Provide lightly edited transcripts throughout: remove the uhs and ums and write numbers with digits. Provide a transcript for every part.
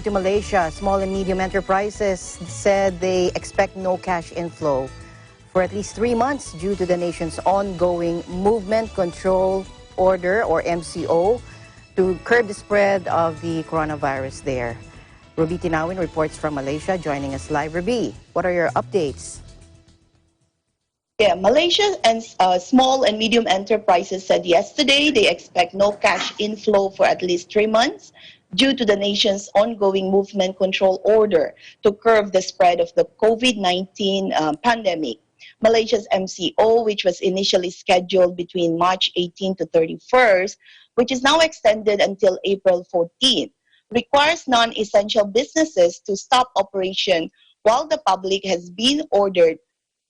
To Malaysia, small and medium enterprises said they expect no cash inflow for at least 3 months due to the nation's ongoing movement control order or MCO to curb the spread of the coronavirus there. Ruby Tinawin reports from Malaysia, joining us live. Ruby, what are your updates? Yeah, Malaysia and small and medium enterprises said yesterday they expect no cash inflow for at least 3 months due to the nation's ongoing movement control order to curb the spread of the COVID-19 pandemic. Malaysia's MCO, which was initially scheduled between March 18 to 31st, which is now extended until April 14, requires non-essential businesses to stop operation while the public has been ordered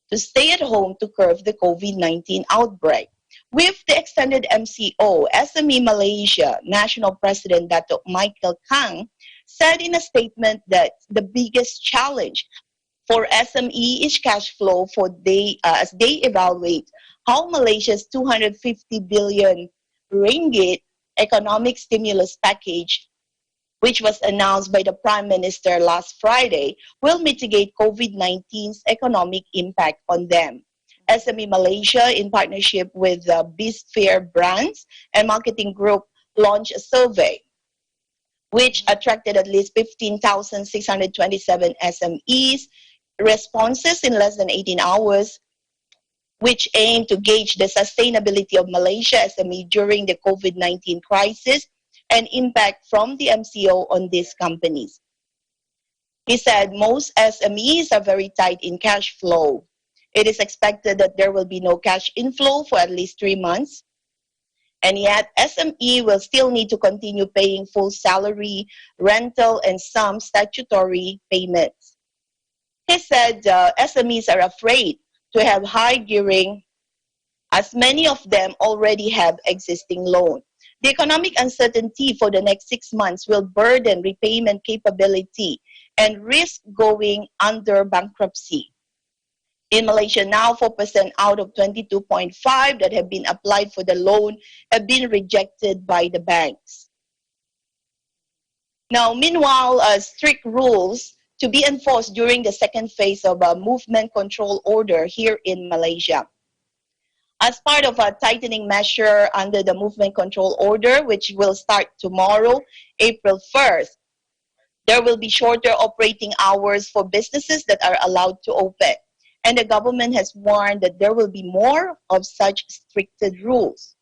to stay at home to curb the COVID-19 outbreak. With the extended MCO, SME Malaysia National President Datuk Michael Kang said in a statement that the biggest challenge for SME is cash flow as they evaluate how Malaysia's 250 billion ringgit economic stimulus package, which was announced by the Prime Minister last Friday, will mitigate COVID-19's economic impact on them. SME Malaysia, in partnership with BizFair Brands and Marketing Group, launched a survey which attracted at least 15,627 SMEs responses in less than 18 hours, which aim to gauge the sustainability of Malaysia SME during the COVID-19 crisis and impact from the MCO on these companies. He said most SMEs are very tight in cash flow. It is expected that there will be no cash inflow for at least 3 months. And yet, SME will still need to continue paying full salary, rental, and some statutory payments. He said SMEs are afraid to have high gearing as many of them already have existing loans. The economic uncertainty for the next 6 months will burden repayment capability and risk going under bankruptcy. In Malaysia now, 4% out of 22.5 that have been applied for the loan have been rejected by the banks. Now, meanwhile, strict rules to be enforced during the second phase of a movement control order here in Malaysia. As part of a tightening measure under the movement control order, which will start tomorrow, April 1st, there will be shorter operating hours for businesses that are allowed to open. And the government has warned that there will be more of such stricted rules.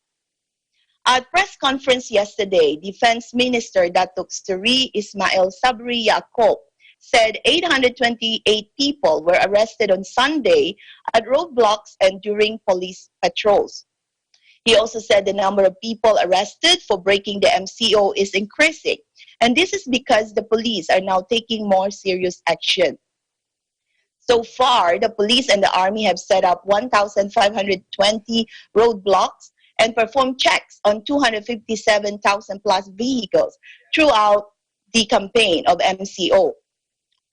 At press conference yesterday, Defense Minister Datuk Seri Ismail Sabri Yaakob said 828 people were arrested on Sunday at roadblocks and during police patrols. He also said the number of people arrested for breaking the MCO is increasing, and this is because the police are now taking more serious action. So far, the police and the army have set up 1,520 roadblocks and performed checks on 257,000 plus vehicles throughout the campaign of MCO,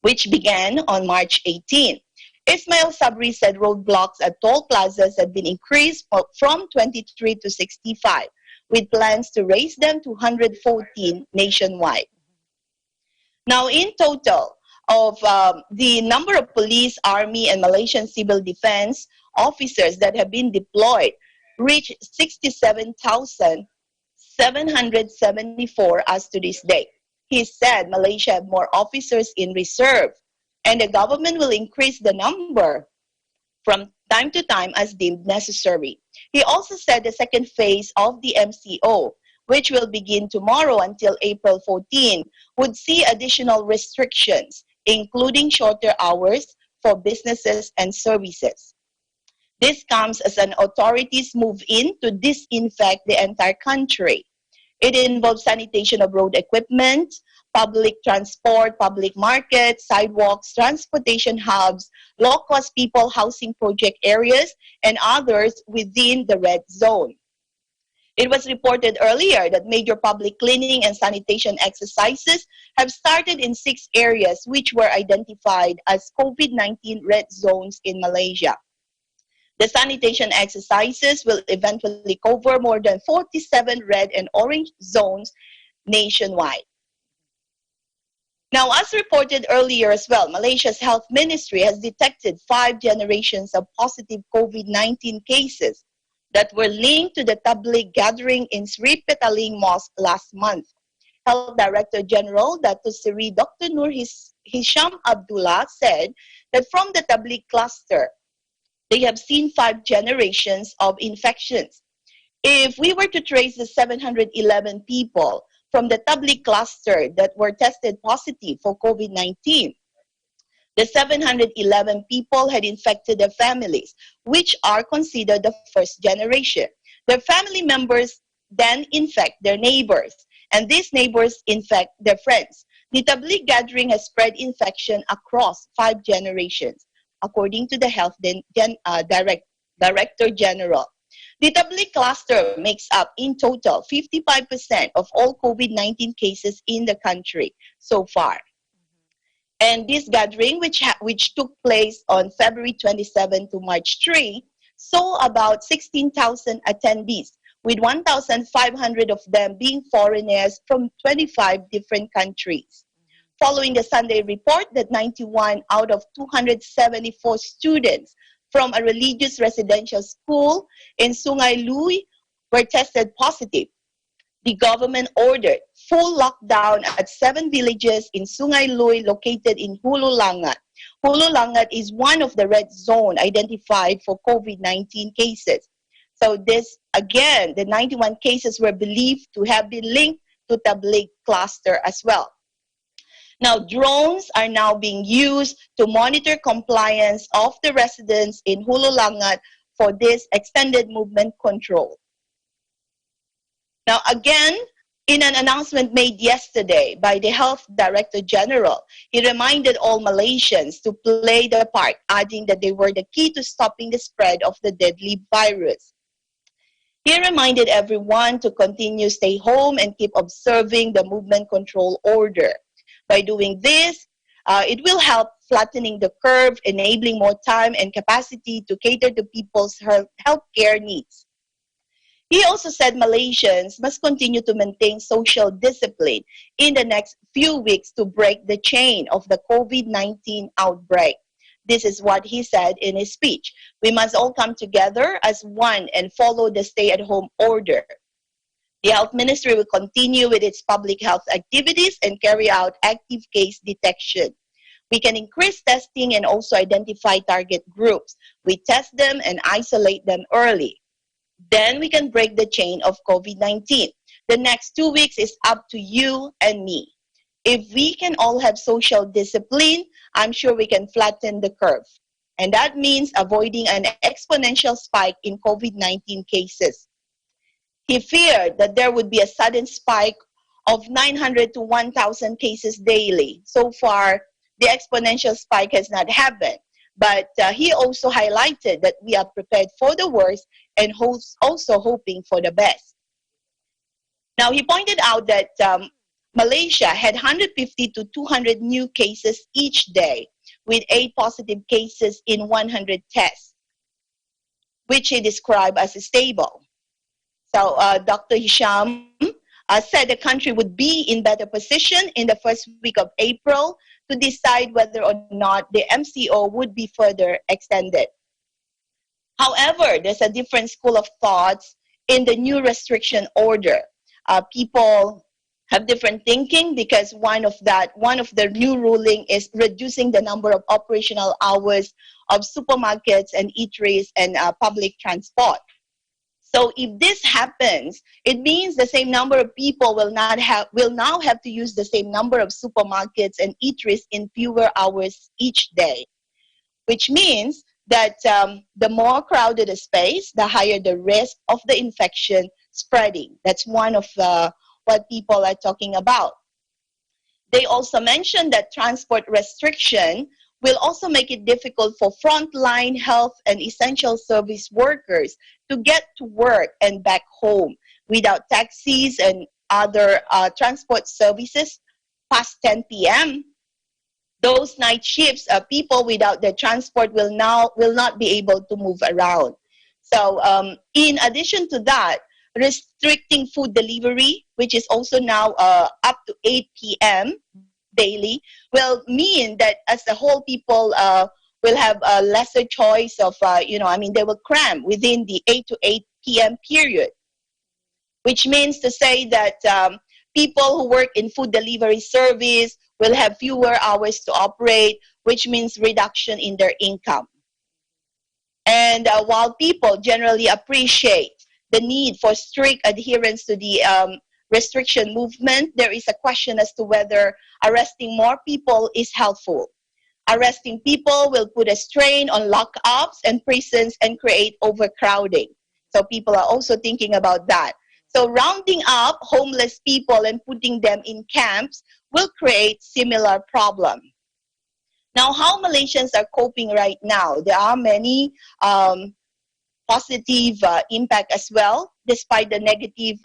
which began on March 18. Ismail Sabri said roadblocks at toll plazas had been increased from 23 to 65, with plans to raise them to 114 nationwide. Now, in total, of the number of police, army, and Malaysian civil defense officers that have been deployed reached 67,774 as to this day. He said Malaysia have more officers in reserve, and the government will increase the number from time to time as deemed necessary. He also said the second phase of the MCO, which will begin tomorrow until April 14, would see additional restrictions, including shorter hours for businesses and services. This comes as an authorities move in to disinfect the entire country. It involves sanitation of road equipment, public transport, public markets, sidewalks, transportation hubs, low-cost people housing project areas, and others within the red zone. It was reported earlier that major public cleaning and sanitation exercises have started in 6 areas which were identified as COVID-19 red zones in Malaysia. The sanitation exercises will eventually cover more than 47 red and orange zones nationwide. Now, as reported earlier as well, Malaysia's health ministry has detected 5 generations of positive COVID-19 cases that were linked to the Tabligh gathering in Sri Petaling Mosque last month. Health Director General Dr. Seri Dr. Nur Hisham Abdullah said that from the Tabligh cluster, they have seen 5 generations of infections. If we were to trace the 711 people from the Tabligh cluster that were tested positive for COVID-19, the 711 people had infected their families, which are considered the first generation. Their family members then infect their neighbors, and these neighbors infect their friends. The Tabligh gathering has spread infection across 5 generations, according to the Director General. The Tabligh cluster makes up in total 55% of all COVID-19 cases in the country so far. And this gathering, which took place on February 27 to March 3, saw about 16,000 attendees, with 1,500 of them being foreigners from 25 different countries. Following the Sunday report that 91 out of 274 students from a religious residential school in Sungai Lui were tested positive, the government ordered full lockdown at 7 villages in Sungai Lui located in Hulu Langat. Hulu Langat is one of the red zone identified for COVID-19 cases. So this, again, the 91 cases were believed to have been linked to Tabligh cluster as well. Now, drones are now being used to monitor compliance of the residents in Hulu Langat for this extended movement control. Now, again, in an announcement made yesterday by the Health Director General, he reminded all Malaysians to play their part, adding that they were the key to stopping the spread of the deadly virus. He reminded everyone to continue stay home and keep observing the movement control order. By doing this, it will help flattening the curve, enabling more time and capacity to cater to people's healthcare needs. He also said Malaysians must continue to maintain social discipline in the next few weeks to break the chain of the COVID-19 outbreak. This is what he said in his speech. We must all come together as one and follow the stay-at-home order. The Health Ministry will continue with its public health activities and carry out active case detection. We can increase testing and also identify target groups. We test them and isolate them early. Then we can break the chain of COVID-19. The next 2 weeks is up to you and me. If we can all have social discipline, I'm sure we can flatten the curve. And that means avoiding an exponential spike in COVID-19 cases. He feared that there would be a sudden spike of 900 to 1,000 cases daily. So far, the exponential spike has not happened. But he also highlighted that we are prepared for the worst and also hoping for the best. Now, he pointed out that Malaysia had 150 to 200 new cases each day, with 8 positive cases in 100 tests, which he described as stable. So Dr. Hisham said the country would be in better position in the first week of April to decide whether or not the MCO would be further extended. However, there's a different school of thoughts in the new restriction order. People have different thinking because one of the new ruling is reducing the number of operational hours of supermarkets and eateries and public transport. So if this happens, it means the same number of people will now have to use the same number of supermarkets and eateries in fewer hours each day, which means that the more crowded the space, the higher the risk of the infection spreading. That's one of what people are talking about. They also mentioned that transport restriction will also make it difficult for frontline health and essential service workers to get to work and back home without taxis and other transport services past 10 p.m. Those night shifts, people without their transport will not be able to move around. So in addition to that, restricting food delivery, which is also now up to 8 p.m., daily will mean that as a whole people will have a lesser choice of, they will cram within the 8 to 8 p.m. period, which means to say that people who work in food delivery service will have fewer hours to operate, which means reduction in their income. And while people generally appreciate the need for strict adherence to the restriction movement, there is a question as to whether arresting more people is helpful. Arresting people will put a strain on lockups and prisons and create overcrowding. So people are also thinking about that. So rounding up homeless people and putting them in camps will create similar problem. Now, how Malaysians are coping right now? There are many positive impact as well, despite the negative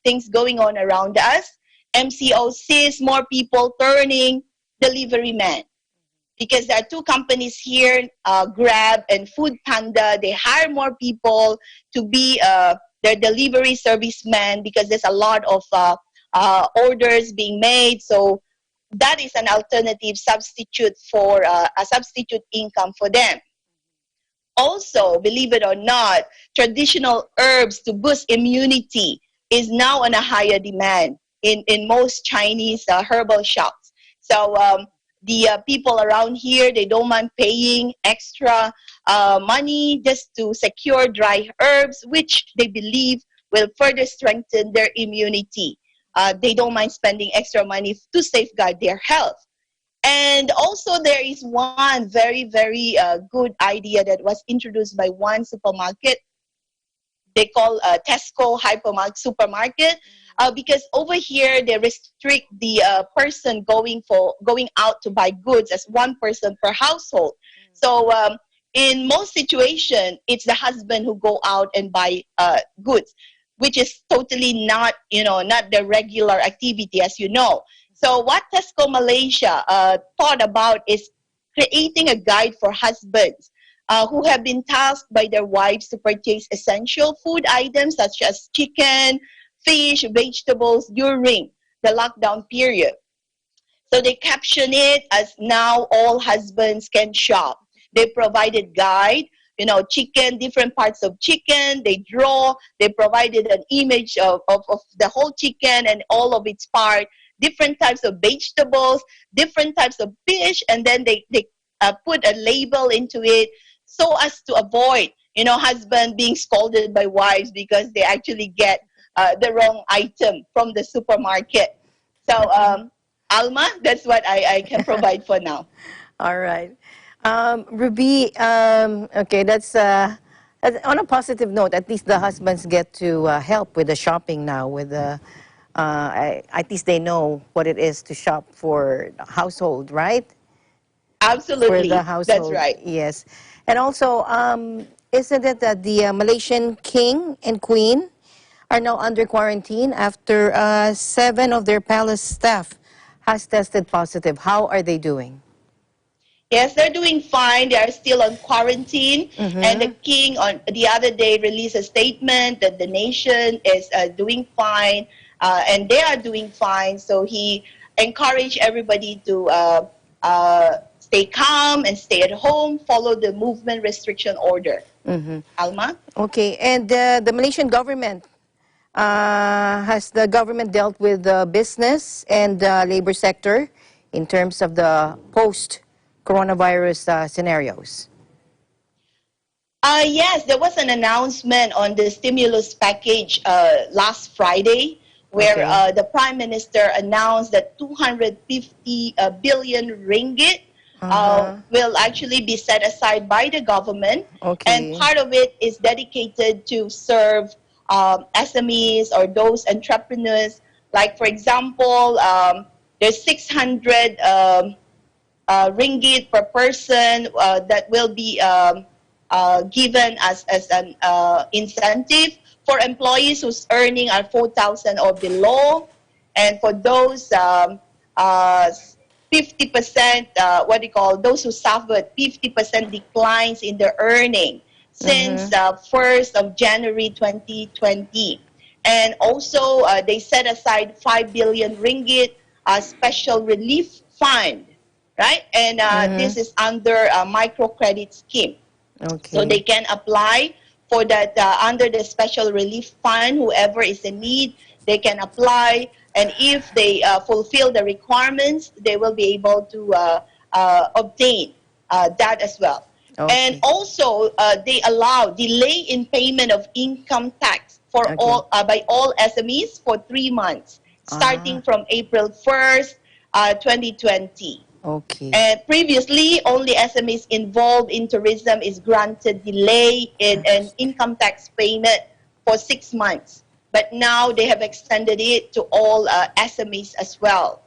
things going on around us. MCO sees more people turning delivery men because there are two companies here, Grab and Food Panda. They hire more people to be their delivery servicemen because there's a lot of orders being made. So that is an alternative substitute for a substitute income for them. Also, believe it or not, traditional herbs to boost immunity is now on a higher demand in most Chinese herbal shops. So the people around here, they don't mind paying extra money just to secure dry herbs, which they believe will further strengthen their immunity. They don't mind spending extra money to safeguard their health. And also there is one very, very good idea that was introduced by one supermarket. They call Tesco hypermarket supermarket because over here they restrict the person going out to buy goods as one person per household. So in most situations, it's the husband who go out and buy goods, which is totally not the regular activity, as you know. So what Tesco Malaysia thought about is creating a guide for husbands who have been tasked by their wives to purchase essential food items such as chicken, fish, vegetables during the lockdown period. So they caption it as now all husbands can shop. They provided guide, chicken, different parts of chicken. They provided an image of the whole chicken and all of its part, different types of vegetables, different types of fish, and then they put a label into it so as to avoid, husband being scolded by wives because they actually get the wrong item from the supermarket. So, Alma, that's what I can provide for now. All right. Ruby, okay, that's on a positive note. At least the husbands get to help with the shopping now. At least they know what it is to shop for the household, right? For Absolutely. the household. That's right. Yes. And also, isn't it that the Malaysian king and queen are now under quarantine after 7 of their palace staff has tested positive? How are they doing? Yes, they're doing fine. They are still on quarantine. And the king on the other day released a statement that the nation is doing fine and they are doing fine. So he encouraged everybody to stay calm and stay at home, follow the movement restriction order. Alma? Okay. And the Malaysian government, has the government dealt with the business and labor sector in terms of the post-coronavirus scenarios? Yes, there was an announcement on the stimulus package last Friday where Okay. the Prime Minister announced that 250 billion ringgit will actually be set aside by the government. And Okay. part of it is dedicated to serve SMEs or those entrepreneurs. Like, for example, there's 600 ringgit per person that will be given as an incentive for employees whose earning are 4,000 or below, and for those 50%, those who suffered 50% declines in their earning since 1st of January 2020. And also, they set aside 5 billion ringgit special relief fund, right? And this is under a microcredit scheme. So they Okay. can apply for that under the special relief fund. Whoever is in need, they can apply. And if they fulfill the requirements, they will be able to obtain that as well. And Okay. also, they allow delay in payment of income tax for Okay. all by all SMEs for 3 months, starting Ah, from April 1st, 2020. okay. And previously, only SMEs involved in tourism is granted delay in an income tax payment for 6 months. But now they have extended it to all SMEs as well.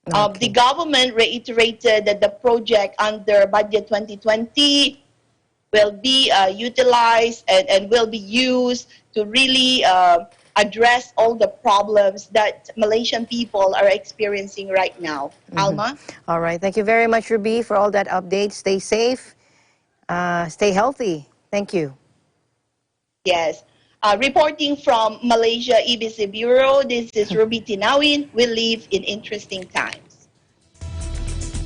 The Okay. government reiterated that the project under Budget 2020 will be utilized and will be used to really address all the problems that Malaysian people are experiencing right now. Alma? All right. Thank you very much, Ruby, for all that update. Stay safe. Stay healthy. Thank you. Yes. Reporting from Malaysia EBC Bureau, this is Ruby Tinawin. We live in interesting times.